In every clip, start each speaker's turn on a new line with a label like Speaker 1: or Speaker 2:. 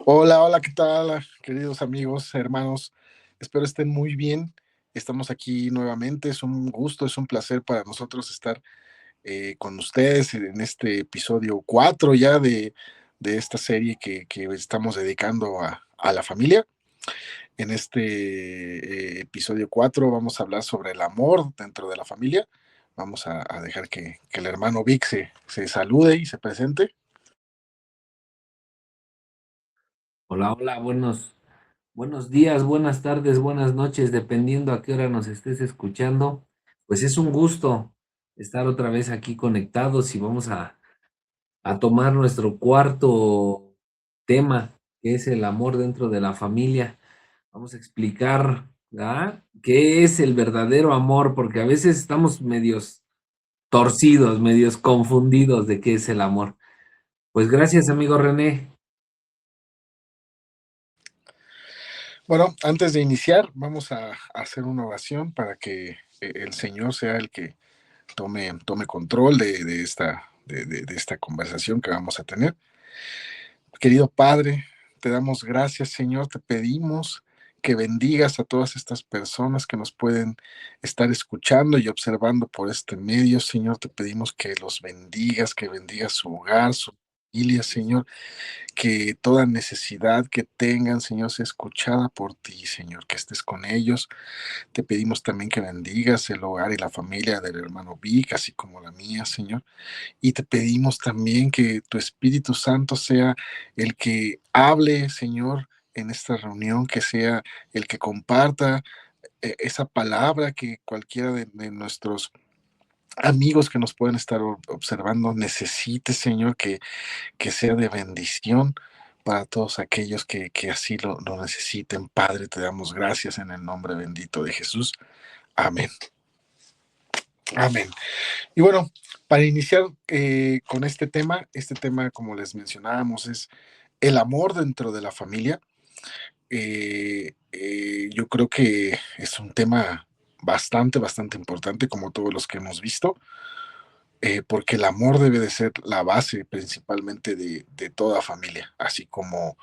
Speaker 1: Hola, hola, ¿qué tal, queridos amigos, hermanos? Espero estén muy bien. Estamos aquí nuevamente. Es un gusto, es un placer para nosotros estar con ustedes en este episodio 4 ya de esta serie que estamos dedicando a la familia. En este episodio 4 vamos a hablar sobre el amor dentro de la familia. Vamos a dejar que el hermano Vic se salude y se presente.
Speaker 2: Hola, hola, buenos días, buenas tardes, buenas noches, dependiendo a qué hora nos estés escuchando. Pues es un gusto estar otra vez aquí conectados y vamos a tomar nuestro cuarto tema, que es el amor dentro de la familia. Vamos a explicar, ¿verdad?, qué es el verdadero amor, porque a veces estamos medios torcidos, medios confundidos de qué es el amor. Pues gracias, amigo René.
Speaker 1: Bueno, antes de iniciar, vamos a hacer una oración para que el Señor sea el que tome control de esta conversación que vamos a tener. Querido Padre, te damos gracias, Señor, te pedimos que bendigas a todas estas personas que nos pueden estar escuchando y observando por este medio, Señor, te pedimos que bendigas su hogar, su familia, Señor, que toda necesidad que tengan, Señor, sea escuchada por ti, Señor, que estés con ellos. Te pedimos también que bendigas el hogar y la familia del hermano Vic, así como la mía, Señor. Y te pedimos también que tu Espíritu Santo sea el que hable, Señor, en esta reunión, que sea el que comparta esa palabra que cualquiera de nuestros amigos que nos pueden estar observando necesite, Señor, que sea de bendición para todos aquellos que así lo necesiten. Padre, te damos gracias en el nombre bendito de Jesús. Amén. Amén. Y bueno, para iniciar con este tema, como les mencionábamos, es el amor dentro de la familia. Yo creo que es un tema bastante importante, como todos los que hemos visto, porque el amor debe de ser la base principalmente de toda familia, así como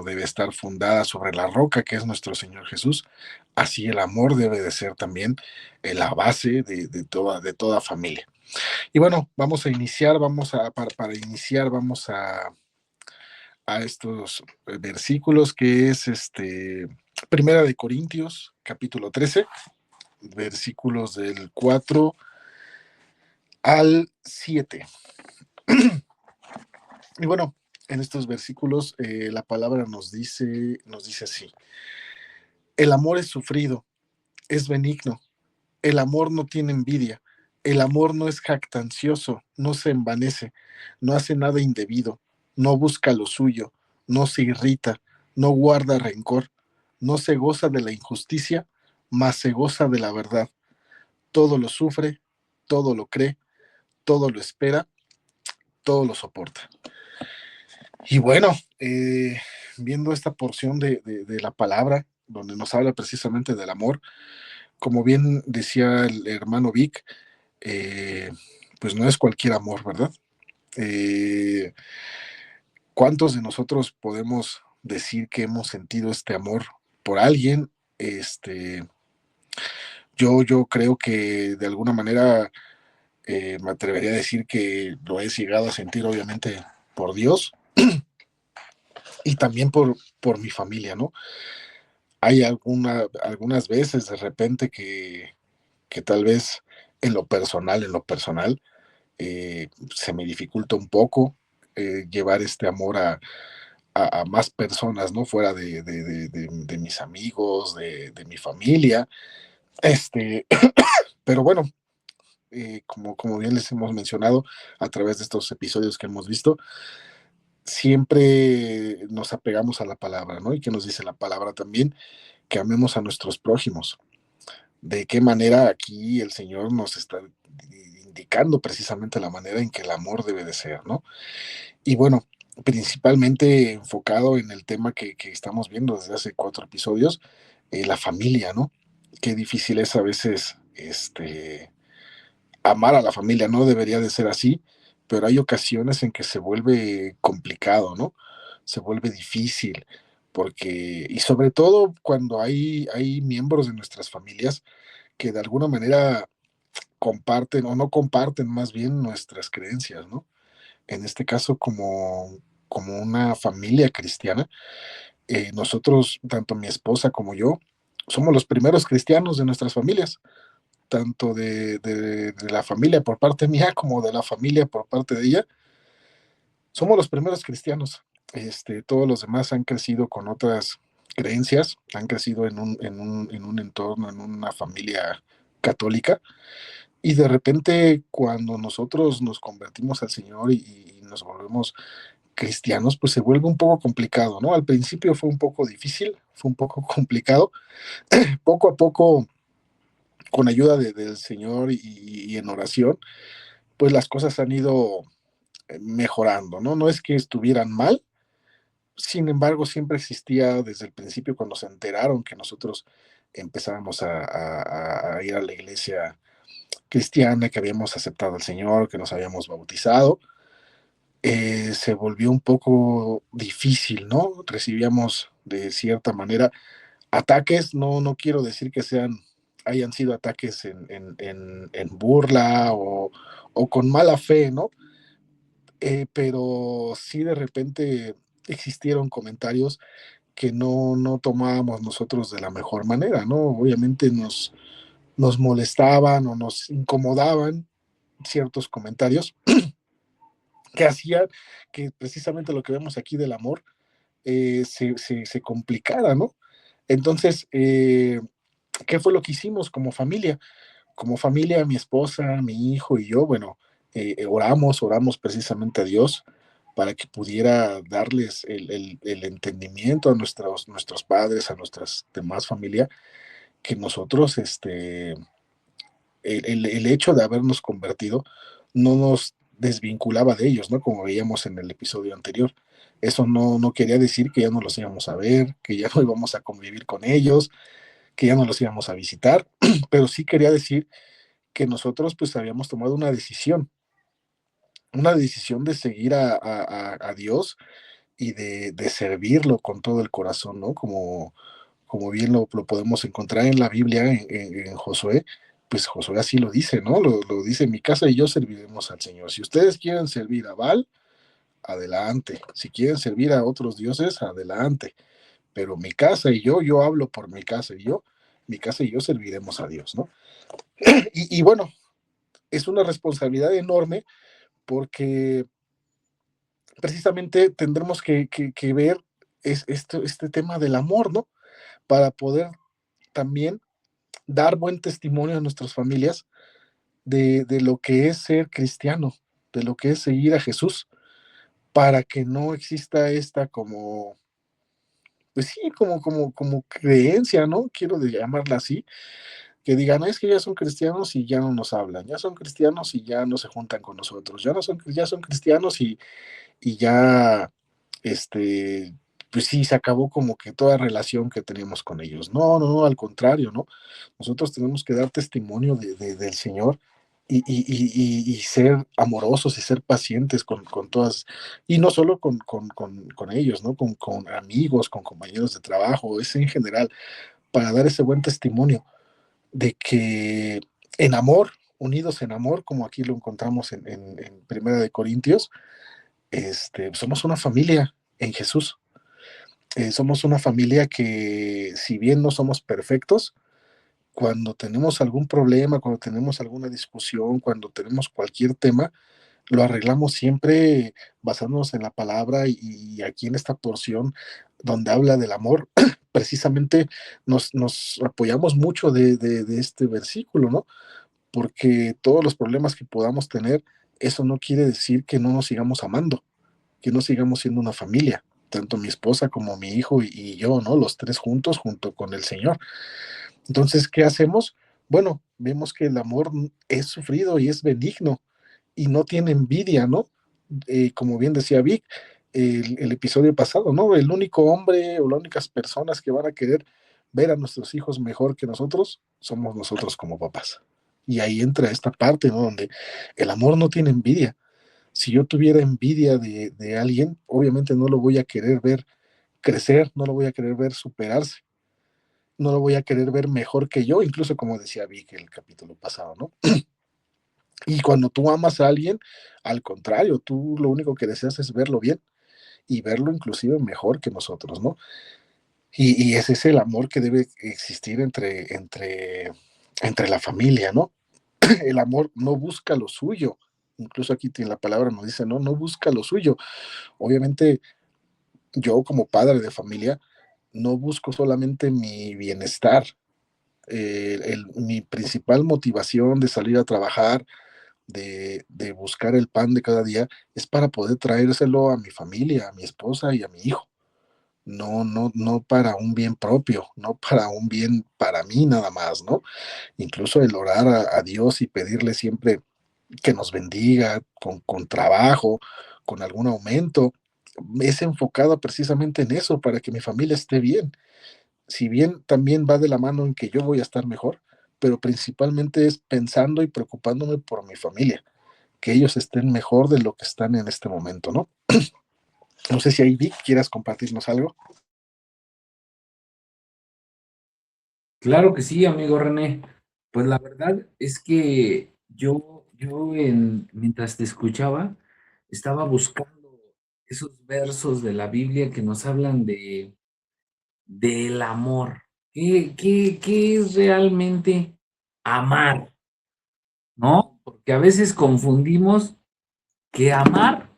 Speaker 1: debe estar fundada sobre la roca que es nuestro Señor Jesús, así el amor debe de ser también la base de toda familia. Y bueno, vamos a iniciar, para iniciar, vamos a estos versículos que es Primera de Corintios, capítulo 13, versículos del 4 al 7. Y bueno, en estos versículos la palabra nos dice así: el amor es sufrido, es benigno, el amor no tiene envidia, el amor no es jactancioso, no se envanece, no hace nada indebido, no busca lo suyo, no se irrita, no guarda rencor, no se goza de la injusticia, mas se goza de la verdad. Todo lo sufre, todo lo cree, todo lo espera, todo lo soporta. Y bueno, viendo esta porción de la palabra, donde nos habla precisamente del amor, como bien decía el hermano Vic, eh, pues no es cualquier amor, ¿verdad? Eh, ¿Cuántos de nosotros podemos decir que hemos sentido este amor por alguien? Yo creo que de alguna manera me atrevería a decir que lo he llegado a sentir obviamente por Dios y también por mi familia, ¿no? Hay algunas veces de repente que tal vez en lo personal, se me dificulta un poco llevar este amor a más personas, ¿no? Fuera de mis amigos, de mi familia. Este, pero bueno, como bien les hemos mencionado a través de estos episodios que hemos visto, siempre nos apegamos a la palabra, ¿no? Y que nos dice la palabra también, que amemos a nuestros prójimos. De qué manera aquí el Señor nos está indicando precisamente la manera en que el amor debe de ser, ¿no? Y bueno, principalmente enfocado en el tema que estamos viendo desde hace 4 episodios, la familia, ¿no? Qué difícil es a veces amar a la familia, no debería de ser así, pero hay ocasiones en que se vuelve complicado, ¿no? se vuelve difícil, porque, y sobre todo cuando hay miembros de nuestras familias que de alguna manera comparten o no comparten más bien nuestras creencias, ¿no? En este caso, como una familia cristiana, nosotros, tanto mi esposa como yo, somos los primeros cristianos de nuestras familias, tanto de la familia por parte mía como de la familia por parte de ella. Somos los primeros cristianos. Todos los demás han crecido con otras creencias, han crecido en un entorno, en una familia católica, y de repente cuando nosotros nos convertimos al Señor y nos volvemos cristianos, pues se vuelve un poco complicado, ¿no? Al principio fue un poco difícil, fue un poco complicado. Poco a poco, con ayuda del Señor y en oración, pues las cosas han ido mejorando, ¿no? No es que estuvieran mal, sin embargo, siempre existía desde el principio cuando se enteraron que nosotros empezábamos a ir a la iglesia cristiana, que habíamos aceptado al Señor, que nos habíamos bautizado, se volvió un poco difícil, ¿no? Recibíamos de cierta manera ataques, no quiero decir que hayan sido ataques en burla o con mala fe, ¿no? Pero sí de repente existieron comentarios que no tomábamos nosotros de la mejor manera, ¿no? Obviamente nos molestaban o nos incomodaban ciertos comentarios que hacían que precisamente lo que vemos aquí del amor se complicara, ¿no? Entonces, ¿qué fue lo que hicimos como familia? Como familia, mi esposa, mi hijo y yo, bueno, oramos precisamente a Dios para que pudiera darles el entendimiento a nuestros padres, a nuestras demás familia, que nosotros, el hecho de habernos convertido no nos desvinculaba de ellos, ¿no? Como veíamos en el episodio anterior. Eso no quería decir que ya no los íbamos a ver, que ya no íbamos a convivir con ellos, que ya no los íbamos a visitar, pero sí quería decir que nosotros pues habíamos tomado una decisión de seguir a Dios y de servirlo con todo el corazón, ¿no? Como bien lo podemos encontrar en la Biblia, en Josué, pues Josué así lo dice, ¿no? Lo dice, mi casa y yo serviremos al Señor. Si ustedes quieren servir a Baal, adelante. Si quieren servir a otros dioses, adelante. Pero mi casa y yo hablo por mi casa y yo serviremos a Dios, ¿no? Y bueno, es una responsabilidad enorme porque precisamente tendremos que ver este tema del amor, ¿no? Para poder también dar buen testimonio a nuestras familias de lo que es ser cristiano, de lo que es seguir a Jesús, para que no exista esta como, pues sí, como creencia, ¿no? Quiero llamarla así, que digan, "No, es que ya son cristianos y ya no nos hablan, ya son cristianos y ya no se juntan con nosotros, ya son cristianos y ya, este, pues sí, se acabó como que toda relación que teníamos con ellos. No, al contrario, ¿no? Nosotros tenemos que dar testimonio del Señor y ser amorosos y ser pacientes con todas, y no solo con ellos, ¿no? Con amigos, con compañeros de trabajo, es en general, para dar ese buen testimonio de que en amor, unidos en amor, como aquí lo encontramos en Primera de Corintios, somos una familia en Jesús. Somos una familia que, si bien no somos perfectos, cuando tenemos algún problema, cuando tenemos alguna discusión, cuando tenemos cualquier tema, lo arreglamos siempre basándonos en la palabra y aquí en esta porción donde habla del amor, precisamente nos apoyamos mucho de este versículo, ¿no? Porque todos los problemas que podamos tener, eso no quiere decir que no nos sigamos amando, que no sigamos siendo una familia, tanto mi esposa como mi hijo y yo, ¿no? Los tres juntos, junto con el Señor. Entonces, ¿qué hacemos? Bueno, vemos que el amor es sufrido y es benigno y no tiene envidia, ¿no? Como bien decía Vic, el episodio pasado, ¿no? El único hombre o las únicas personas que van a querer ver a nuestros hijos mejor que nosotros somos nosotros como papás. Y ahí entra esta parte, ¿no? Donde el amor no tiene envidia, Si yo tuviera envidia de alguien, obviamente no lo voy a querer ver crecer, no lo voy a querer ver superarse, no lo voy a querer ver mejor que yo, incluso como decía Vic el capítulo pasado, ¿no? Y cuando tú amas a alguien, al contrario, tú lo único que deseas es verlo bien y verlo inclusive mejor que nosotros, ¿no? Y ese es el amor que debe existir entre la familia, ¿no? El amor no busca lo suyo. Incluso aquí la palabra nos dice, no, no busca lo suyo. Obviamente yo como padre de familia no busco solamente mi bienestar. Mi principal motivación de salir a trabajar, de buscar el pan de cada día, es para poder traérselo a mi familia, a mi esposa y a mi hijo. No, no, no para un bien propio, no para un bien para mí nada más, ¿no? Incluso el orar a Dios y pedirle siempre que nos bendiga con trabajo, con algún aumento, es enfocado precisamente en eso, para que mi familia esté bien. Si bien también va de la mano en que yo voy a estar mejor, pero principalmente es pensando y preocupándome por mi familia, que ellos estén mejor de lo que están en este momento, ¿no? No sé si ahí, Vic, quieras compartirnos algo.
Speaker 2: Claro que sí, amigo René. Pues la verdad es que mientras te escuchaba, estaba buscando esos versos de la Biblia que nos hablan del amor. ¿Qué es realmente amar? ¿No? Porque a veces confundimos que amar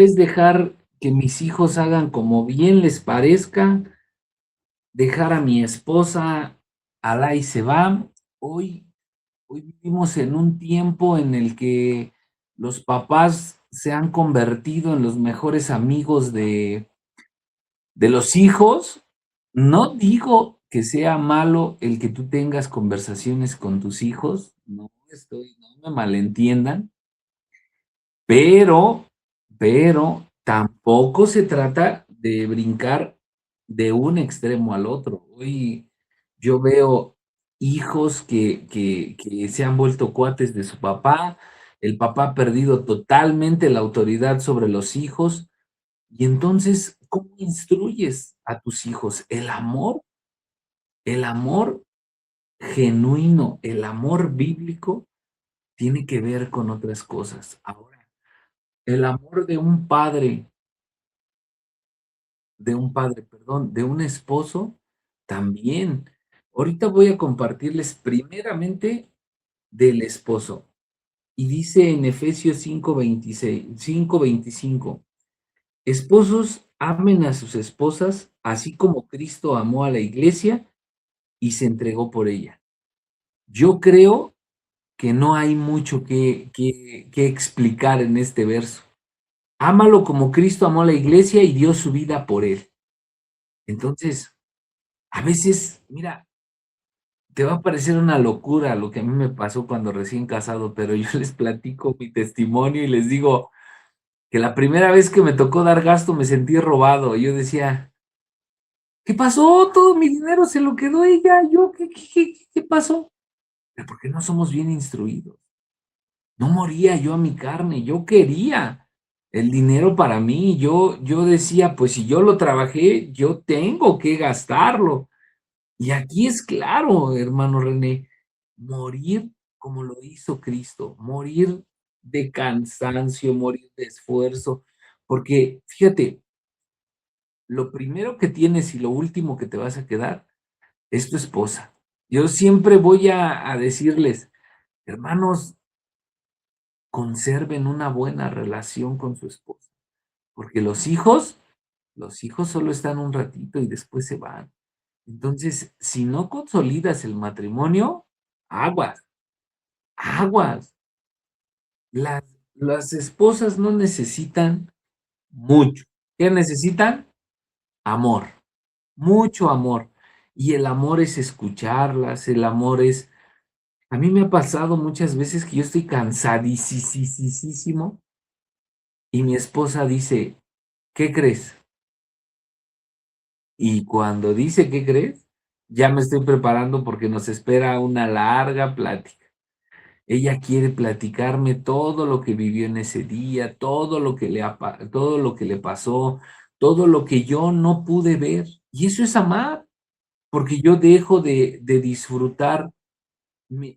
Speaker 2: es dejar que mis hijos hagan como bien les parezca, dejar a mi esposa alá y se va. Hoy, hoy vivimos en un tiempo en el que los papás se han convertido en los mejores amigos de los hijos. No digo que sea malo el que tú tengas conversaciones con tus hijos, no me malentiendan, pero, pero tampoco se trata de brincar de un extremo al otro. Hoy yo veo hijos que se han vuelto cuates de su papá, el papá ha perdido totalmente la autoridad sobre los hijos, y entonces, ¿cómo instruyes a tus hijos? El amor genuino, el amor bíblico, tiene que ver con otras cosas. Ahora, el amor perdón, de un esposo, también. Ahorita voy a compartirles primeramente del esposo. Y dice en Efesios 5:25, esposos, amen a sus esposas, así como Cristo amó a la iglesia y se entregó por ella. Yo creo que no hay mucho que explicar en este verso. Ámalo como Cristo amó a la iglesia y dio su vida por él. Entonces, a veces, mira, te va a parecer una locura lo que a mí me pasó cuando recién casado, pero yo les platico mi testimonio y les digo que la primera vez que me tocó dar gasto me sentí robado. Yo decía, ¿qué pasó? Todo mi dinero se lo quedó ella. Yo, ¿qué pasó? Pero porque no somos bien instruidos. No moría yo a mi carne, yo quería el dinero para mí. Yo decía, pues si yo lo trabajé, yo tengo que gastarlo. Y aquí es claro, hermano René, morir como lo hizo Cristo, morir de cansancio, morir de esfuerzo, porque fíjate, lo primero que tienes y lo último que te vas a quedar es tu esposa. Yo siempre voy a decirles, hermanos, conserven una buena relación con su esposa, porque los hijos solo están un ratito y después se van. Entonces, si no consolidas el matrimonio, aguas, aguas. Las, las esposas no necesitan mucho. ¿Qué necesitan? Amor, mucho amor. Y el amor es escucharlas, el amor es... A mí me ha pasado muchas veces que yo estoy cansadísimo y mi esposa dice, ¿qué crees? Y cuando dice, ¿qué crees? Ya me estoy preparando porque nos espera una larga plática. Ella quiere platicarme todo lo que vivió en ese día, todo lo que le pasó, todo lo que yo no pude ver. Y eso es amar, porque yo dejo de disfrutar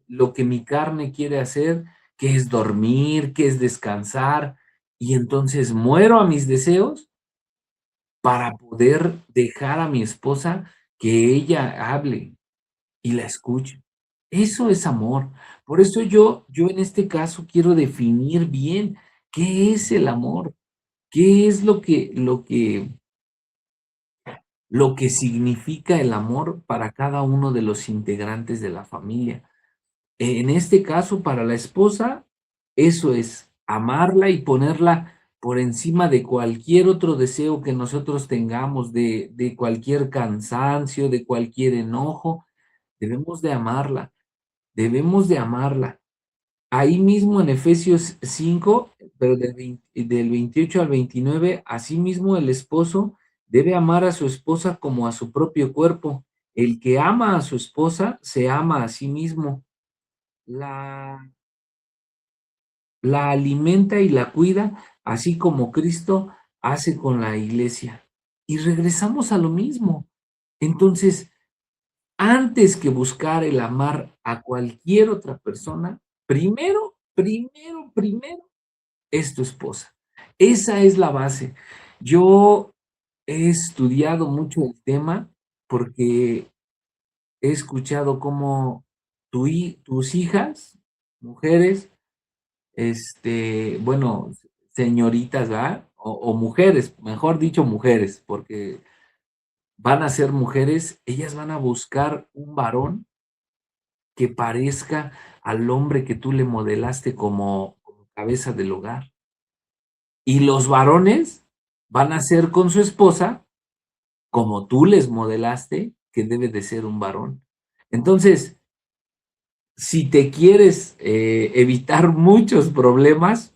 Speaker 2: lo que mi carne quiere hacer, que es dormir, que es descansar, y entonces muero a mis deseos para poder dejar a mi esposa que ella hable y la escuche. Eso es amor. Por eso yo en este caso quiero definir bien qué es el amor, qué es lo que significa el amor para cada uno de los integrantes de la familia. En este caso, para la esposa, eso es amarla y ponerla por encima de cualquier otro deseo que nosotros tengamos, de cualquier cansancio, de cualquier enojo. Debemos de amarla, debemos de amarla. Ahí mismo en Efesios 5, pero del 28 al 29, asimismo el esposo debe amar a su esposa como a su propio cuerpo. El que ama a su esposa se ama a sí mismo. La la alimenta y la cuida, así como Cristo hace con la iglesia. Y regresamos a lo mismo. Entonces, antes que buscar el amar a cualquier otra persona, primero es tu esposa. Esa es la base. Yo he estudiado mucho el tema porque he escuchado cómo tus hijas, mujeres, bueno, señoritas, ¿verdad? O mujeres, mejor dicho, mujeres, porque van a ser mujeres, ellas van a buscar un varón que parezca al hombre que tú le modelaste como cabeza del hogar. Y los varones van a ser con su esposa como tú les modelaste que debe de ser un varón. Entonces, si te quieres evitar muchos problemas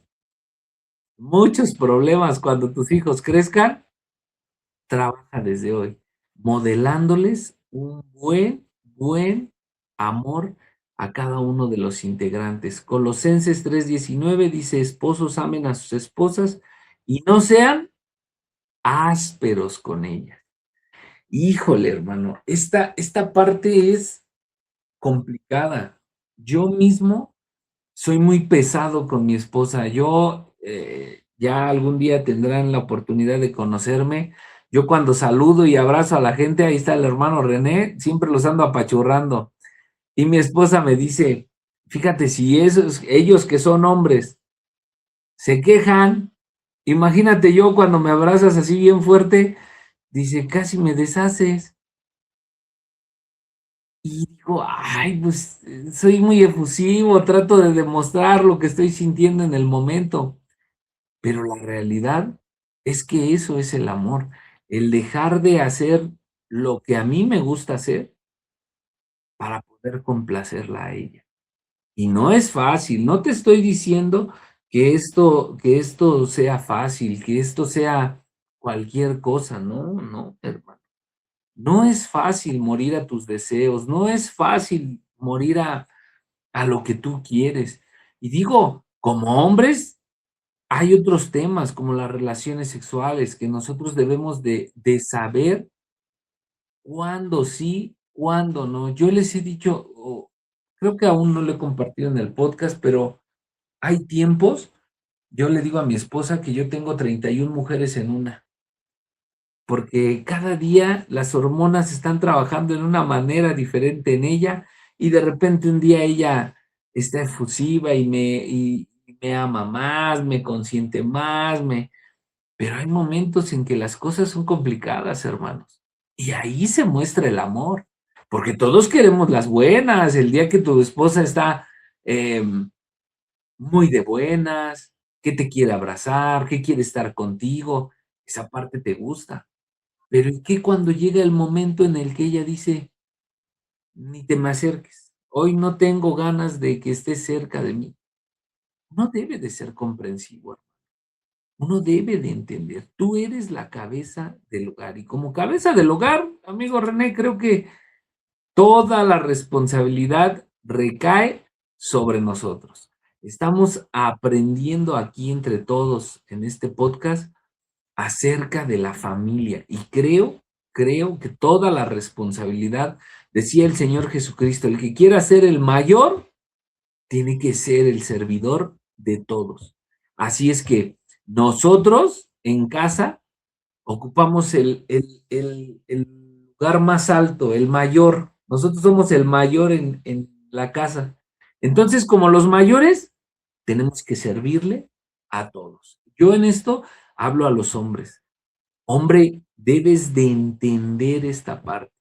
Speaker 2: cuando tus hijos crezcan, trabaja desde hoy, modelándoles un buen amor a cada uno de los integrantes. Colosenses 3:19 dice, esposos amen a sus esposas y no sean ásperos con ellas. Híjole, hermano, esta parte es complicada. Yo mismo soy muy pesado con mi esposa. Ya algún día tendrán la oportunidad de conocerme. Yo cuando saludo y abrazo a la gente, ahí está el hermano René, siempre los ando apachurrando. Y mi esposa me dice, fíjate, si ellos que son hombres se quejan, imagínate yo cuando me abrazas así bien fuerte, dice, casi me deshaces. Y digo, ay, pues soy muy efusivo, trato de demostrar lo que estoy sintiendo en el momento. Pero la realidad es que eso es el amor, el dejar de hacer lo que a mí me gusta hacer para poder complacerla a ella. Y no es fácil, no te estoy diciendo que esto sea fácil, que esto sea cualquier cosa, no, no, hermano. No es fácil morir a tus deseos, no es fácil morir a lo que tú quieres. Y digo, como hombres, hay otros temas como las relaciones sexuales que nosotros debemos de saber cuándo sí, cuándo no. Yo les he dicho, creo que aún no lo he compartido en el podcast, pero hay tiempos, yo le digo a mi esposa que yo tengo 31 mujeres en una, porque cada día las hormonas están trabajando en una manera diferente en ella y de repente un día ella está efusiva y me ama más, me consiente más, pero hay momentos en que las cosas son complicadas, hermanos. Y ahí se muestra el amor, porque todos queremos las buenas. El día que tu esposa está muy de buenas, que te quiere abrazar, que quiere estar contigo, esa parte te gusta. Pero ¿y qué cuando llega el momento en el que ella dice, ni te me acerques, hoy no tengo ganas de que estés cerca de mí? No debe de ser comprensivo. Uno debe de entender, tú eres la cabeza del hogar y como cabeza del hogar, amigo René, creo que toda la responsabilidad recae sobre nosotros. Estamos aprendiendo aquí entre todos en este podcast acerca de la familia y creo que toda la responsabilidad, decía el Señor Jesucristo, el que quiera ser el mayor, tiene que ser el servidor de todos. Así es que nosotros en casa ocupamos el lugar más alto, el mayor. Nosotros somos el mayor en la casa. Entonces, como los mayores, tenemos que servirle a todos. Yo en esto hablo a los hombres. Hombre, debes de entender esta parte.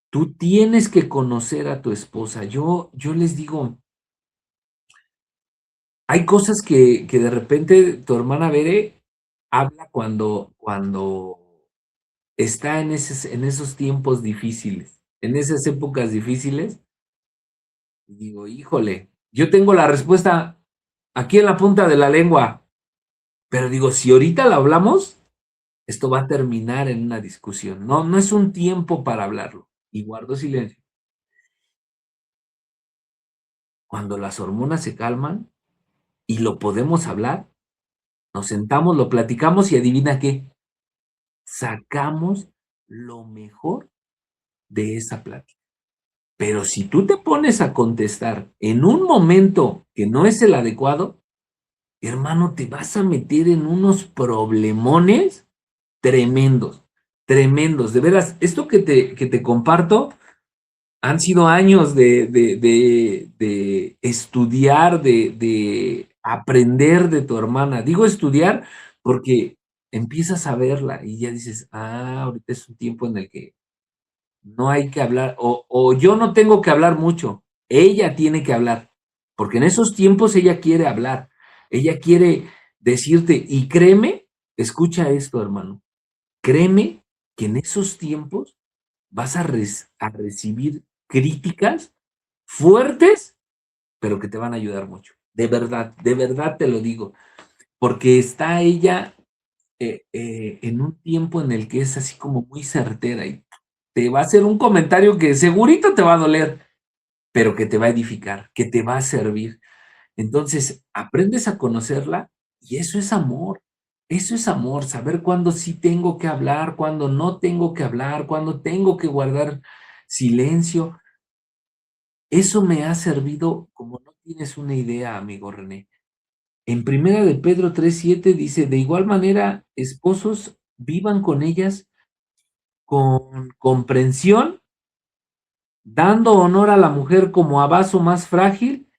Speaker 2: Tú tienes que conocer a tu esposa. Yo les digo, hay cosas que de repente tu hermana Bere habla cuando está en esos tiempos difíciles, en esas épocas difíciles, y digo, híjole, yo tengo la respuesta aquí en la punta de la lengua, pero digo, si ahorita la hablamos, esto va a terminar en una discusión. No, no es un tiempo para hablarlo. Y guardo silencio. Cuando las hormonas se calman y lo podemos hablar, nos sentamos, lo platicamos y adivina qué, sacamos lo mejor de esa plática. Pero si tú te pones a contestar en un momento que no es el adecuado, hermano, te vas a meter en unos problemones tremendos, tremendos. De veras, esto que te comparto han sido años de estudiar, de aprender de tu hermana. Digo estudiar porque empiezas a verla y ya dices, ah, ahorita es un tiempo en el que no hay que hablar, o yo no tengo que hablar mucho, ella tiene que hablar, porque en esos tiempos ella quiere hablar, ella quiere decirte, y créeme, escucha esto, hermano, créeme que en esos tiempos vas a recibir críticas fuertes, pero que te van a ayudar mucho. De verdad te lo digo, porque está ella en un tiempo en el que es así como muy certera y te va a hacer un comentario que segurito te va a doler, pero que te va a edificar, que te va a servir. Entonces, aprendes a conocerla y eso es amor. Eso es amor, saber cuándo sí tengo que hablar, cuándo no tengo que hablar, cuándo tengo que guardar silencio. Eso me ha servido como no tienes una idea, amigo René. En primera de Pedro 3:7 dice, de igual manera, esposos, vivan con ellas con comprensión, dando honor a la mujer como a vaso más frágil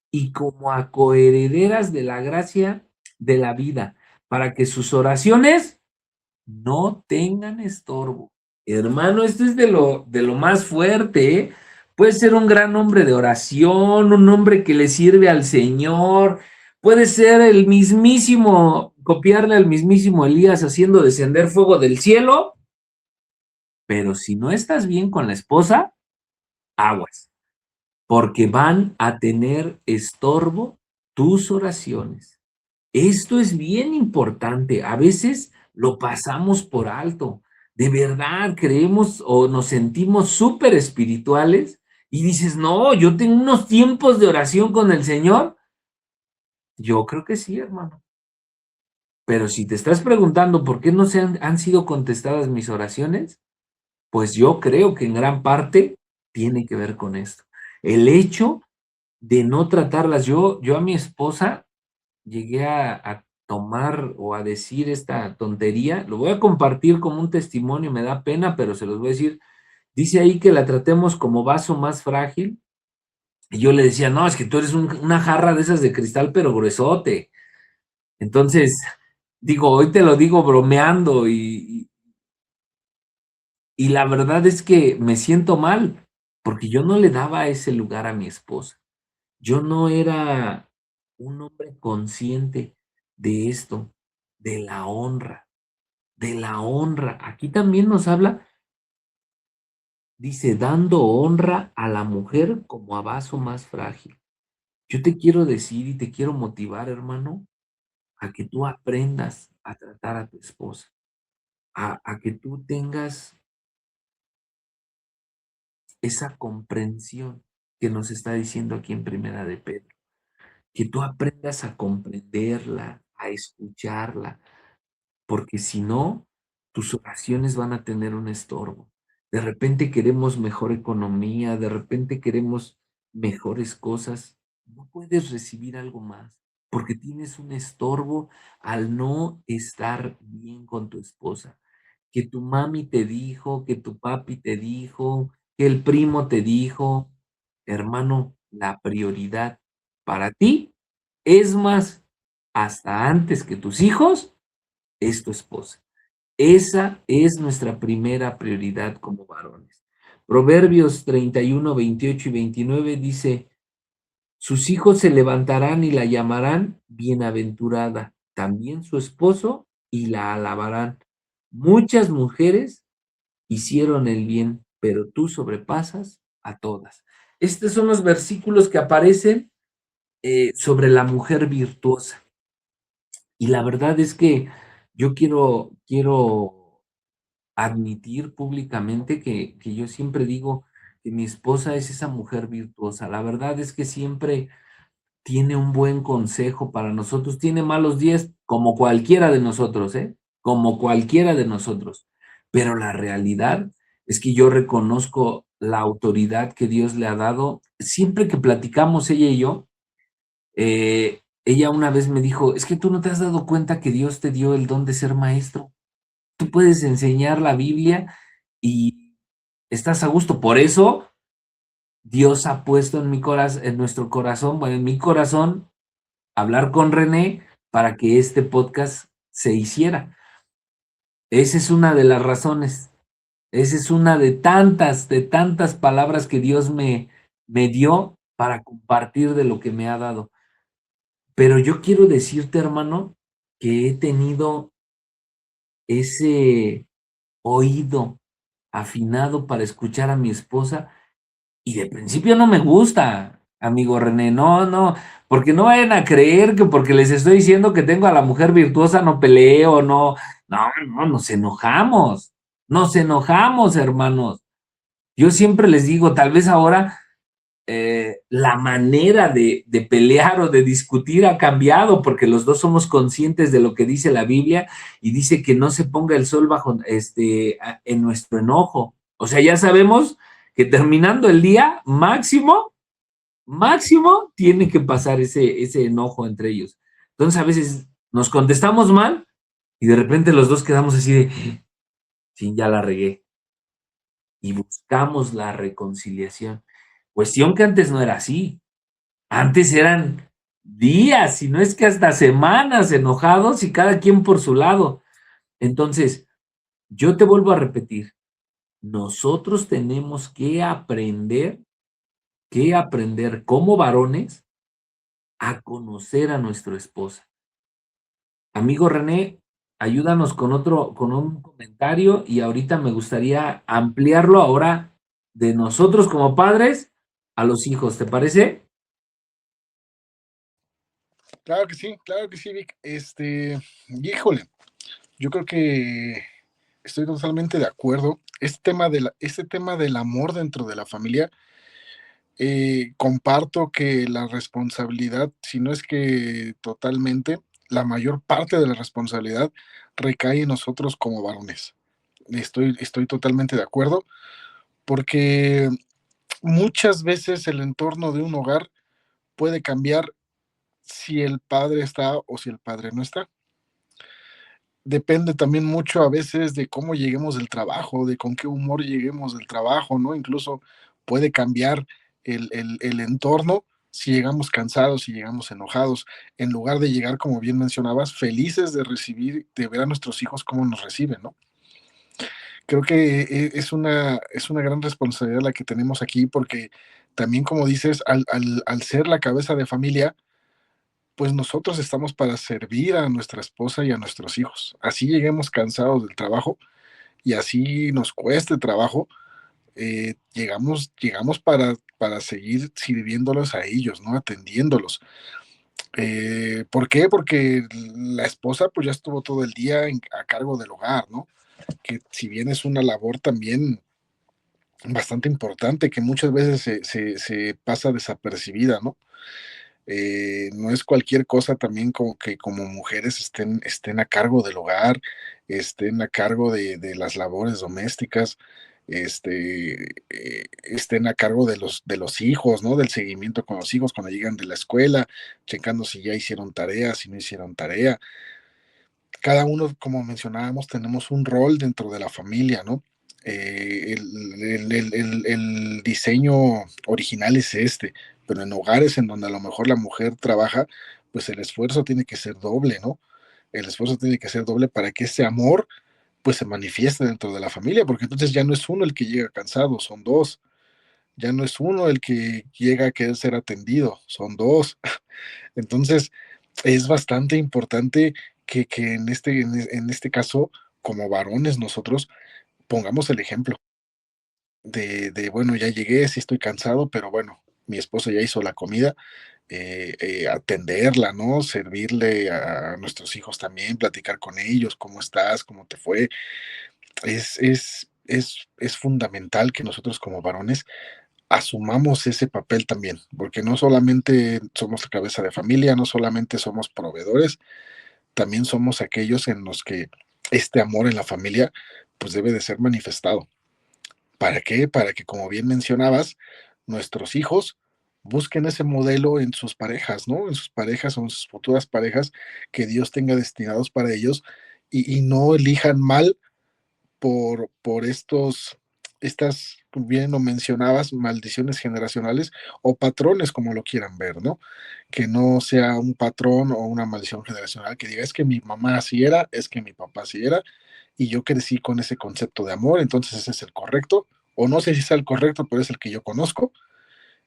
Speaker 2: y como a coherederas de la gracia de la vida, para que sus oraciones no tengan estorbo. Hermano, esto es de lo más fuerte, ¿eh? Puede ser un gran hombre de oración, un hombre que le sirve al Señor, puede ser el mismísimo, copiarle al mismísimo Elías haciendo descender fuego del cielo, pero si no estás bien con la esposa, aguas, porque van a tener estorbo tus oraciones. Esto es bien importante. A veces lo pasamos por alto. De verdad creemos o nos sentimos súper espirituales y dices, no, yo tengo unos tiempos de oración con el Señor. Yo creo que sí, hermano. Pero si te estás preguntando por qué no han sido contestadas mis oraciones, pues yo creo que en gran parte tiene que ver con esto. El hecho de no tratarlas. Yo a mi esposa llegué a tomar o a decir esta tontería, lo voy a compartir como un testimonio, me da pena, pero se los voy a decir. Dice ahí que la tratemos como vaso más frágil. Y yo le decía, no, es que tú eres una jarra de esas de cristal, pero gruesote. Entonces, digo, hoy te lo digo bromeando y la verdad es que me siento mal, porque yo no le daba ese lugar a mi esposa. Yo no era un hombre consciente de esto, de la honra, de la honra. Aquí también nos habla, dice, dando honra a la mujer como a vaso más frágil. Yo te quiero decir y te quiero motivar, hermano, a que tú aprendas a tratar a tu esposa, a que tú tengas esa comprensión, que nos está diciendo aquí en Primera de Pedro, que tú aprendas a comprenderla, a escucharla, porque si no, tus oraciones van a tener un estorbo. De repente queremos mejor economía, de repente queremos mejores cosas. No puedes recibir algo más, porque tienes un estorbo al no estar bien con tu esposa. Que tu mami te dijo, que tu papi te dijo, que el primo te dijo. Hermano, la prioridad para ti es más, hasta antes que tus hijos, es tu esposa. Esa es nuestra primera prioridad como varones. Proverbios 31, 28 y 29 dice, sus hijos se levantarán y la llamarán bienaventurada, también su esposo, y la alabarán. Muchas mujeres hicieron el bien, pero tú sobrepasas a todas. Estos son los versículos que aparecen sobre la mujer virtuosa. Y la verdad es que yo quiero admitir públicamente que yo siempre digo que mi esposa es esa mujer virtuosa. La verdad es que siempre tiene un buen consejo para nosotros, tiene malos días como cualquiera de nosotros, ¿eh? Como cualquiera de nosotros. Pero la realidad es que yo reconozco la autoridad que Dios le ha dado. Siempre que platicamos ella y yo, ella una vez me dijo, es que tú no te has dado cuenta que Dios te dio el don de ser maestro. Tú puedes enseñar la Biblia y estás a gusto. Por eso Dios ha puesto en en nuestro corazón, bueno, en mi corazón, hablar con René para que este podcast se hiciera. Esa es una de las razones. Esa es una de tantas palabras que Dios me dio para compartir de lo que me ha dado. Pero yo quiero decirte, hermano, que he tenido ese oído afinado para escuchar a mi esposa y de principio no me gusta, amigo René, no, no, porque no vayan a creer que porque les estoy diciendo que tengo a la mujer virtuosa no peleo, no, no, no, nos enojamos, hermanos. Yo siempre les digo, tal vez ahora la manera de pelear o de discutir ha cambiado porque los dos somos conscientes de lo que dice la Biblia y dice que no se ponga el sol bajo en nuestro enojo. O sea, ya sabemos que terminando el día, máximo, tiene que pasar ese enojo entre ellos. Entonces, a veces nos contestamos mal y de repente los dos quedamos así de, sí, ya la regué. Y buscamos la reconciliación. Cuestión que antes no era así. Antes eran días, si no es que hasta semanas enojados y cada quien por su lado. Entonces, yo te vuelvo a repetir, nosotros tenemos que aprender como varones a conocer a nuestra esposa. Amigo René, ayúdanos con un comentario y ahorita me gustaría ampliarlo ahora de nosotros como padres a los hijos, ¿te parece?
Speaker 1: Claro que sí, Vic. Híjole, yo creo que estoy totalmente de acuerdo. Este tema del amor dentro de la familia, comparto que la responsabilidad, si no es que totalmente, la mayor parte de la responsabilidad recae en nosotros como varones. Estoy totalmente de acuerdo, porque muchas veces el entorno de un hogar puede cambiar si el padre está o si el padre no está. Depende también mucho a veces de cómo lleguemos del trabajo, de con qué humor lleguemos del trabajo, ¿no? Incluso puede cambiar el entorno si llegamos cansados, si llegamos enojados, en lugar de llegar, como bien mencionabas, felices de recibir, de ver a nuestros hijos cómo nos reciben, ¿no? Creo que es una gran responsabilidad la que tenemos aquí, porque también, como dices, al ser la cabeza de familia, pues nosotros estamos para servir a nuestra esposa y a nuestros hijos. Así lleguemos cansados del trabajo y así nos cueste trabajo, llegamos para seguir sirviéndolos a ellos, ¿no? Atendiéndolos. ¿Por qué? Porque la esposa pues ya estuvo todo el día a cargo del hogar, ¿no? Que si bien es una labor también bastante importante que muchas veces se pasa desapercibida, ¿no? No es cualquier cosa también como que como mujeres estén a cargo del hogar, estén a cargo de las labores domésticas, estén a cargo de los hijos, ¿no? Del seguimiento con los hijos cuando llegan de la escuela, checando si ya hicieron tarea, si no hicieron tarea. Cada uno, como mencionábamos, tenemos un rol dentro de la familia, ¿no? El diseño original es este, pero en hogares en donde a lo mejor la mujer trabaja, pues el esfuerzo tiene que ser doble, ¿no? El esfuerzo tiene que ser doble para que ese amor pues se manifieste dentro de la familia, porque entonces ya no es uno el que llega cansado, son dos. Ya no es uno el que llega a querer ser atendido, son dos. Entonces, es bastante importante que en este caso, como varones nosotros, pongamos el ejemplo bueno, ya llegué, sí estoy cansado, pero bueno, mi esposa ya hizo la comida, atenderla, ¿no? Servirle a nuestros hijos también, platicar con ellos, cómo estás, cómo te fue. Es fundamental que nosotros como varones asumamos ese papel también, porque no solamente somos la cabeza de familia, no solamente somos proveedores, también somos aquellos en los que este amor en la familia pues debe de ser manifestado. ¿Para qué? Para que, como bien mencionabas, nuestros hijos busquen ese modelo en sus parejas, ¿no? En sus parejas o en sus futuras parejas que Dios tenga destinados para ellos y no elijan mal por estas, bien lo mencionabas, maldiciones generacionales o patrones, como lo quieran ver, ¿no? Que no sea un patrón o una maldición generacional que diga, es que mi mamá así era, es que mi papá así era, y yo crecí con ese concepto de amor, entonces ese es el correcto, o no sé si es el correcto, pero es el que yo conozco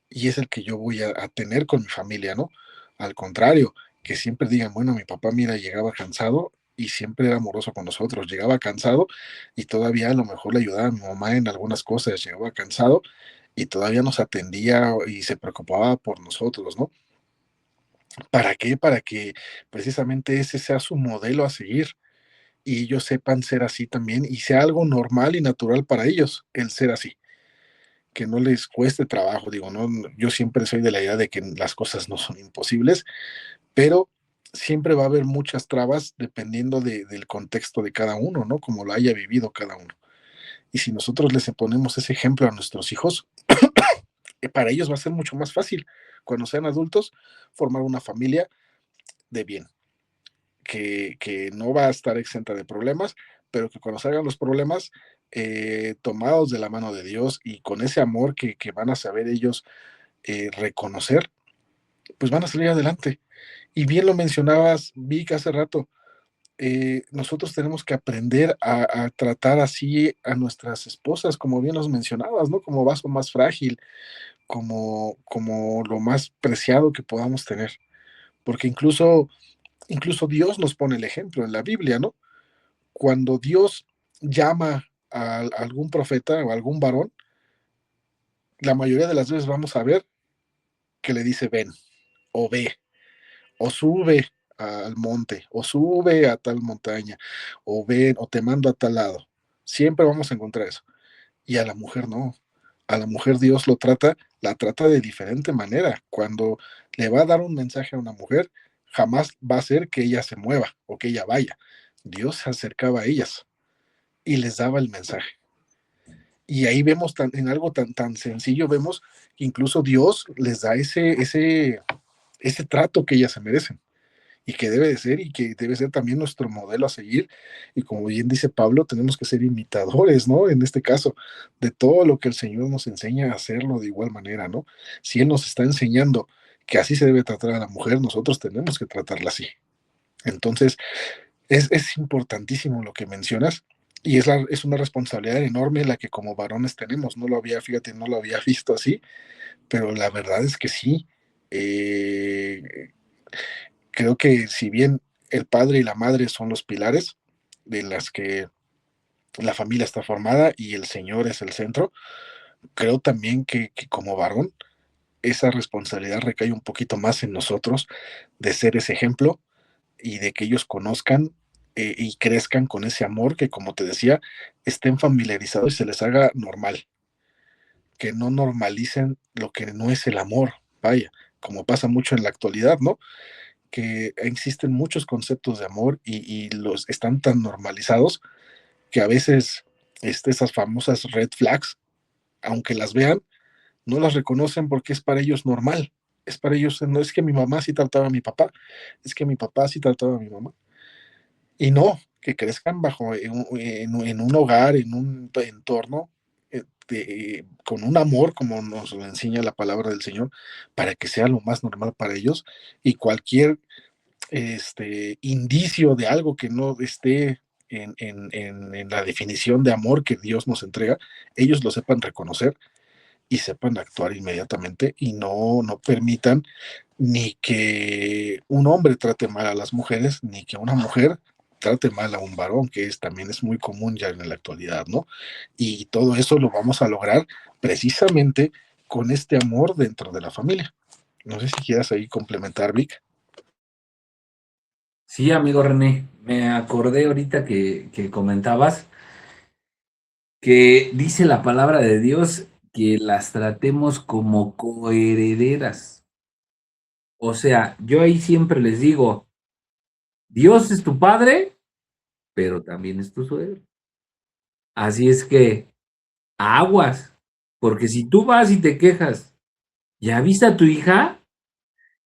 Speaker 1: y es el que yo voy a tener con mi familia, ¿no? Al contrario, que siempre digan, bueno, mi papá, mira, llegaba cansado y siempre era amoroso con nosotros, llegaba cansado y todavía a lo mejor le ayudaba a mi mamá en algunas cosas, llegaba cansado y todavía nos atendía y se preocupaba por nosotros, ¿no? ¿Para qué? Para que precisamente ese sea su modelo a seguir y ellos sepan ser así también y sea algo normal y natural para ellos el ser así, que no les cueste trabajo. Digo, no, yo siempre soy de la idea de que las cosas no son imposibles, pero siempre va a haber muchas trabas dependiendo del contexto de cada uno, ¿no? Como lo haya vivido cada uno. Y si nosotros les ponemos ese ejemplo a nuestros hijos, para ellos va a ser mucho más fácil cuando sean adultos formar una familia de bien, que no va a estar exenta de problemas, pero que cuando salgan los problemas, tomados de la mano de Dios y con ese amor que van a saber ellos reconocer, pues van a salir adelante. Y bien lo mencionabas, Vic, hace rato, nosotros tenemos que aprender a tratar así a nuestras esposas, como bien los mencionabas, ¿no? Como vaso más frágil, como lo más preciado que podamos tener. Porque incluso Dios nos pone el ejemplo en la Biblia, ¿no? Cuando Dios llama a algún profeta o a algún varón, la mayoría de las veces vamos a ver que le dice ven, o ve, o sube al monte, o sube a tal montaña, o ven, o te mando a tal lado. Siempre vamos a encontrar eso. Y a la mujer no. A la mujer Dios la trata de diferente manera. Cuando le va a dar un mensaje a una mujer, jamás va a ser que ella se mueva o que ella vaya. Dios se acercaba a ellas y les daba el mensaje. Y ahí vemos en algo tan sencillo, vemos que incluso Dios les da ese trato que ellas se merecen y que debe de ser y que debe ser también nuestro modelo a seguir. Y como bien dice Pablo, tenemos que ser imitadores, ¿no? En este caso, de todo lo que el Señor nos enseña a hacerlo de igual manera, ¿no? Si Él nos está enseñando que así se debe tratar a la mujer, nosotros tenemos que tratarla así. Entonces, es importantísimo lo que mencionas y es una responsabilidad enorme la que como varones tenemos. No lo había, fíjate, no lo había visto así, pero la verdad es que sí. Eh, Creo que si bien el padre y la madre son los pilares de las que la familia está formada y el Señor es el centro, creo también que como varón esa responsabilidad recae un poquito más en nosotros de ser ese ejemplo y de que ellos conozcan y crezcan con ese amor que, como te decía, estén familiarizados y se les haga normal. que no normalicen lo que no es el amor, vaya, como pasa mucho en la actualidad, ¿no? Que existen muchos conceptos de amor y los están tan normalizados que a veces esas famosas red flags, aunque las vean, no las reconocen porque es para ellos normal. Es para ellos, no es que mi mamá sí trataba a mi papá, es que mi papá sí trataba a mi mamá. Y no, que crezcan bajo en un hogar, en un entorno con un amor, como nos lo enseña la palabra del Señor, para que sea lo más normal para ellos y cualquier indicio de algo que no esté en la definición de amor que Dios nos entrega, ellos lo sepan reconocer y sepan actuar inmediatamente y no permitan ni que un hombre trate mal a las mujeres, ni que una mujer trate mal a un varón, que también es muy común ya en la actualidad, ¿no? Y todo eso lo vamos a lograr precisamente con este amor dentro de la familia. No sé si quieras ahí complementar, Vic.
Speaker 2: Sí, amigo René, me acordé ahorita que comentabas que dice la palabra de Dios que las tratemos como coherederas. O sea, yo ahí siempre les digo, Dios es tu padre, pero también es tu suegro. Así es que aguas, porque si tú vas y te quejas, ¿ya viste a tu hija?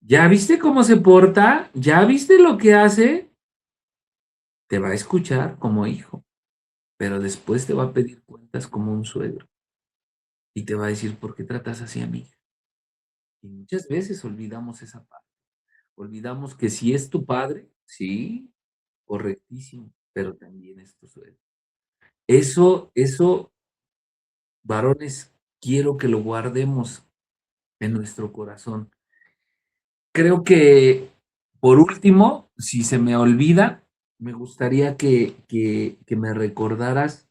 Speaker 2: ¿Ya viste cómo se porta? ¿Ya viste lo que hace? Te va a escuchar como hijo, pero después te va a pedir cuentas como un suegro y te va a decir, ¿por qué tratas así a mí? Y muchas veces olvidamos esa parte. Olvidamos que si es tu padre, sí, correctísimo, pero también es tu suegro. Eso, varones, quiero que lo guardemos en nuestro corazón. Creo que, por último, si se me olvida, me gustaría que me recordaras,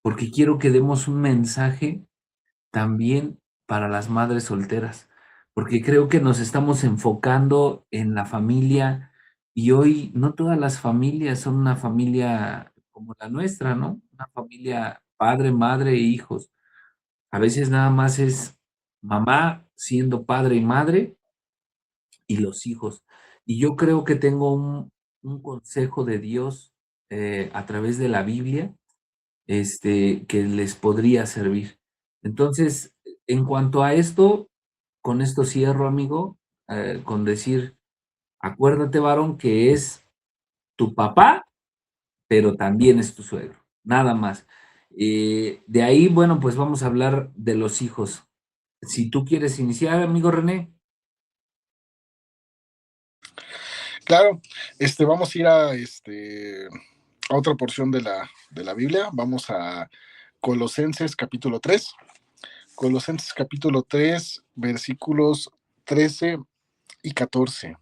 Speaker 2: porque quiero que demos un mensaje también para las madres solteras, porque creo que nos estamos enfocando en la familia y hoy no todas las familias son una familia como la nuestra, ¿no? Una familia padre, madre e hijos. A veces nada más es mamá siendo padre y madre y los hijos. Y yo creo que tengo un consejo de Dios a través de la Biblia que les podría servir. Entonces, en cuanto a esto, con esto cierro, amigo, con decir, acuérdate, varón, que es tu papá, pero también es tu suegro, nada más. De ahí, bueno, pues vamos a hablar de los hijos. Si tú quieres iniciar, amigo René.
Speaker 1: Claro, vamos a ir a otra porción de la Biblia. Vamos a Colosenses capítulo 3. Colosenses capítulo 3, versículos 13 y 14.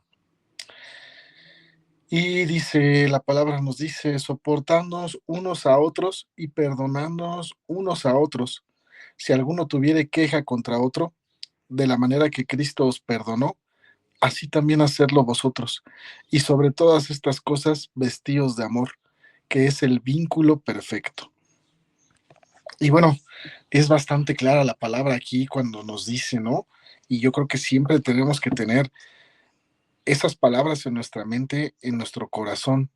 Speaker 1: Y dice, la palabra nos dice, soportándonos unos a otros y perdonándonos unos a otros. Si alguno tuviere queja contra otro, de la manera que Cristo os perdonó, así también hacerlo vosotros. Y sobre todas estas cosas, vestíos de amor, que es el vínculo perfecto. Y bueno, es bastante clara la palabra aquí cuando nos dice, ¿no? Y yo creo que siempre tenemos que tener esas palabras en nuestra mente, en nuestro corazón.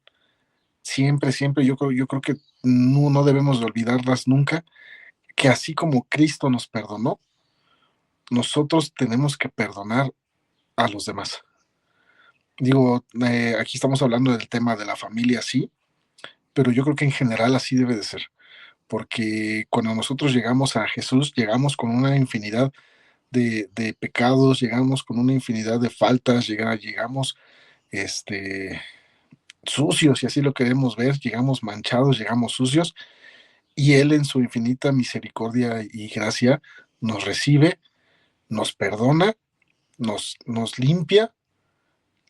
Speaker 1: Siempre, siempre, yo creo que no debemos de olvidarlas nunca, que así como Cristo nos perdonó, nosotros tenemos que perdonar a los demás. Digo, aquí estamos hablando del tema de la familia, sí, pero yo creo que en general así debe de ser, porque cuando nosotros llegamos a Jesús, llegamos con una infinidad de pecados, llegamos con una infinidad de faltas, llegamos este, sucios, y así lo queremos ver, llegamos manchados, llegamos sucios, y Él en su infinita misericordia y gracia nos recibe, nos perdona, nos limpia,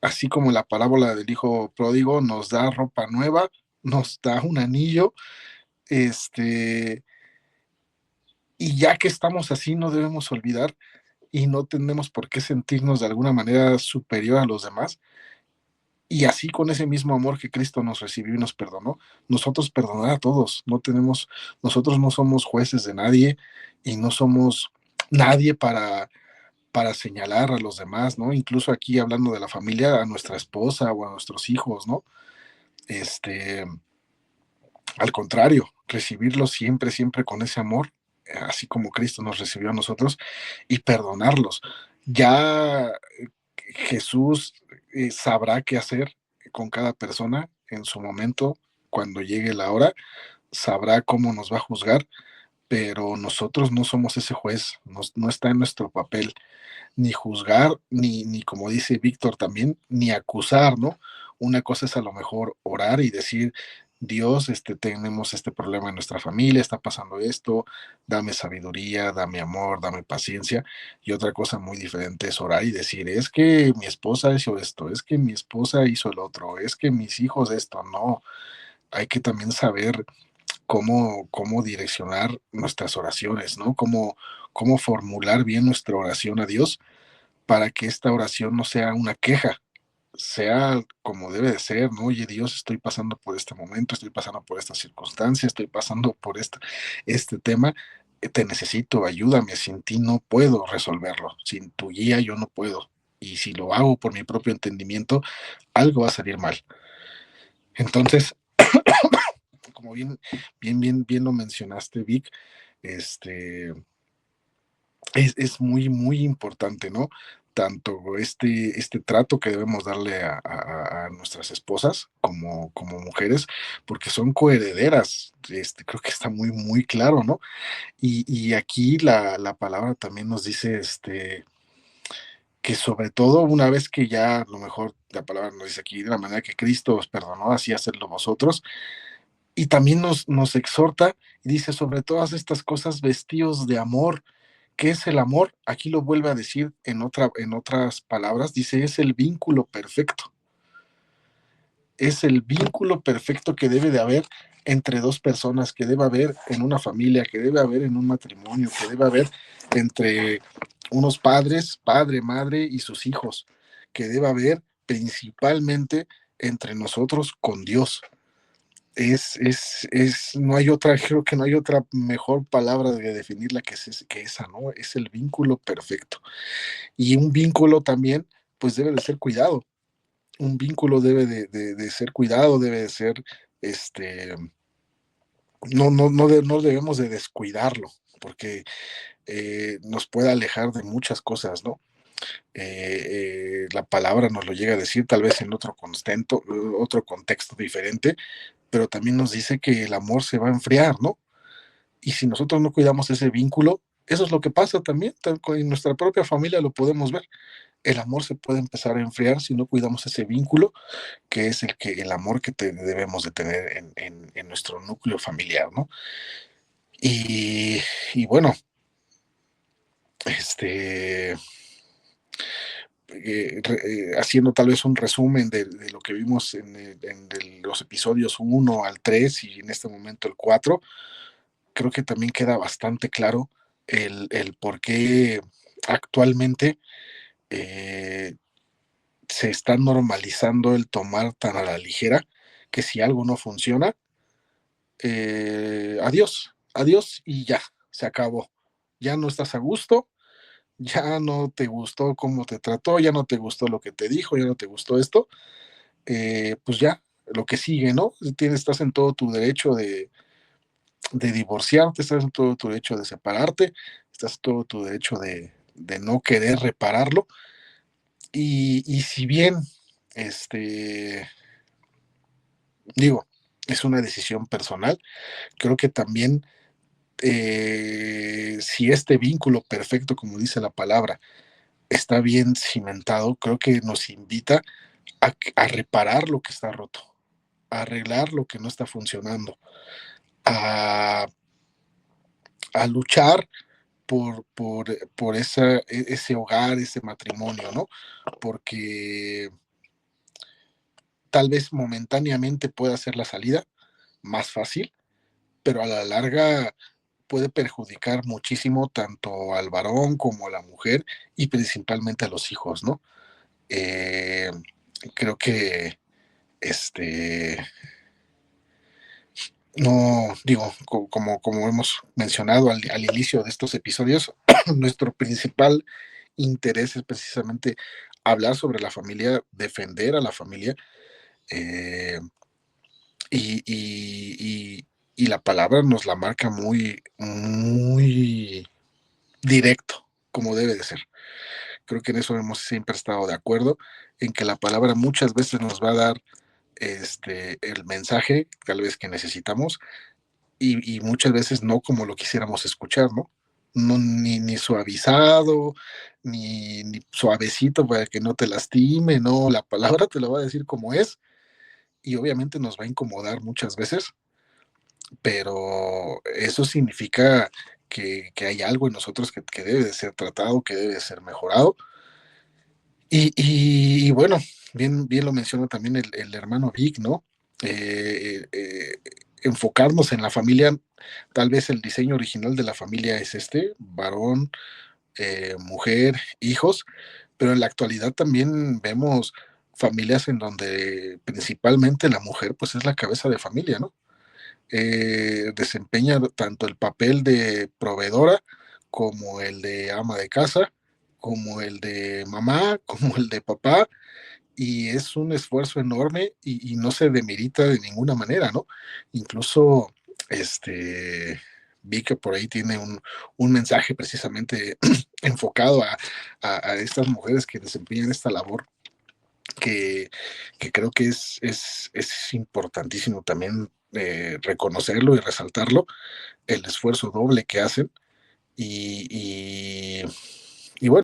Speaker 1: así como la parábola del hijo pródigo, nos da ropa nueva, nos da un anillo, y ya que estamos así, no debemos olvidar y no tenemos por qué sentirnos de alguna manera superior a los demás, Y así, con ese mismo amor que Cristo nos recibió y nos perdonó, nosotros perdonar a todos. Nosotros no somos jueces de nadie y no somos nadie para señalar a los demás, ¿no? Incluso aquí, hablando de la familia, a nuestra esposa o a nuestros hijos, ¿no? Este, Al contrario, recibirlos siempre, siempre con ese amor, así como Cristo nos recibió a nosotros, y perdonarlos. Ya Jesús sabrá qué hacer con cada persona en su momento, cuando llegue la hora, sabrá cómo nos va a juzgar, pero nosotros no somos ese juez, no está en nuestro papel ni juzgar, ni como dice Víctor también, ni acusar, ¿no? Una cosa es a lo mejor orar y decir, Dios, tenemos este problema en nuestra familia, está pasando esto, dame sabiduría, dame amor, dame paciencia. Y otra cosa muy diferente es orar y decir, es que mi esposa hizo esto, es que mi esposa hizo el otro, es que mis hijos esto. No, hay que también saber cómo direccionar nuestras oraciones, ¿no? Cómo formular bien nuestra oración a Dios para que esta oración no sea una queja, sea como debe de ser, ¿no? Oye, Dios, estoy pasando por este momento, estoy pasando por esta circunstancia, estoy pasando por este tema, te necesito, ayúdame, sin ti no puedo resolverlo, sin tu guía yo no puedo. Y si lo hago por mi propio entendimiento, algo va a salir mal. Entonces, como bien lo mencionaste, Vic, este, es muy, muy importante, ¿no? Tanto este trato que debemos darle a nuestras esposas como mujeres, porque son coherederas. Creo que está muy, muy claro, ¿no? Y aquí la palabra también nos dice que sobre todo una vez que ya, a lo mejor la palabra nos dice aquí, de la manera que Cristo os perdonó, así hacerlo vosotros. Y también nos exhorta y dice, sobre todas estas cosas, vestíos de amor. ¿Qué es el amor? Aquí lo vuelve a decir en otras palabras, dice, es el vínculo perfecto. Es el vínculo perfecto que debe de haber entre dos personas, que debe haber en una familia, que debe haber en un matrimonio, que debe haber entre unos padres, padre, madre y sus hijos, que debe haber principalmente entre nosotros con Dios. No hay otra, creo que no hay otra mejor palabra de definirla que esa, ¿no? Es el vínculo perfecto. Y un vínculo también, pues debe de ser cuidado. Un vínculo debe de ser cuidado, debe de ser, no debemos de descuidarlo, porque nos puede alejar de muchas cosas, ¿no? La palabra nos lo llega a decir, tal vez en otro contexto diferente, pero también nos dice que el amor se va a enfriar, ¿no? Y si nosotros no cuidamos ese vínculo, eso es lo que pasa también, en nuestra propia familia lo podemos ver. El amor se puede empezar a enfriar si no cuidamos ese vínculo, que es el amor que debemos de tener en nuestro núcleo familiar, ¿no? Y, y bueno, este, haciendo tal vez un resumen de lo que vimos los episodios 1 al 3 y en este momento el 4, creo que también queda bastante claro el por qué actualmente eh, se está normalizando el tomar tan a la ligera que si algo no funciona, adiós, adiós y ya, se acabó. Ya no estás a gusto, ya no te gustó cómo te trató, ya no te gustó lo que te dijo, ya no te gustó esto, pues ya, lo que sigue, ¿no? Estás en todo tu derecho de divorciarte, estás en todo tu derecho de separarte, estás en todo tu derecho de no querer repararlo. Y si bien, digo, es una decisión personal, creo que también si este vínculo perfecto, como dice la palabra, está bien cimentado, creo que nos invita a reparar lo que está roto, a arreglar lo que no está funcionando, a, a luchar por ese hogar, ese matrimonio, ¿no? Porque tal vez momentáneamente pueda ser la salida más fácil, pero a la larga puede perjudicar muchísimo tanto al varón como a la mujer y principalmente a los hijos, ¿no? Eh, Creo que este, no, digo, como hemos mencionado al inicio de estos episodios, nuestro principal interés es precisamente hablar sobre la familia, defender a la familia, eh, y la palabra nos la marca muy, muy directo, como debe de ser. Creo que en eso hemos siempre estado de acuerdo, en que la palabra muchas veces nos va a dar el mensaje tal vez que necesitamos y muchas veces no como lo quisiéramos escuchar, ¿no? No, ni suavizado, ni suavecito para que no te lastime, no, la palabra te lo va a decir como es y obviamente nos va a incomodar muchas veces, pero eso significa que hay algo en nosotros que debe de ser tratado, que debe de ser mejorado. Y bueno, bien lo menciona también el hermano Vic, ¿no? Enfocarnos en la familia, tal vez el diseño original de la familia es varón, mujer, hijos, pero en la actualidad también vemos familias en donde principalmente la mujer pues es la cabeza de familia, ¿no? Desempeña tanto el papel de proveedora como el de ama de casa, como el de mamá, como el de papá, y es un esfuerzo enorme y no se demerita de ninguna manera, ¿no? Incluso, vi que por ahí tiene un mensaje precisamente enfocado a estas mujeres que desempeñan esta labor que, que creo que es importantísimo también reconocerlo y resaltarlo, el esfuerzo doble que hacen y, y, y bueno.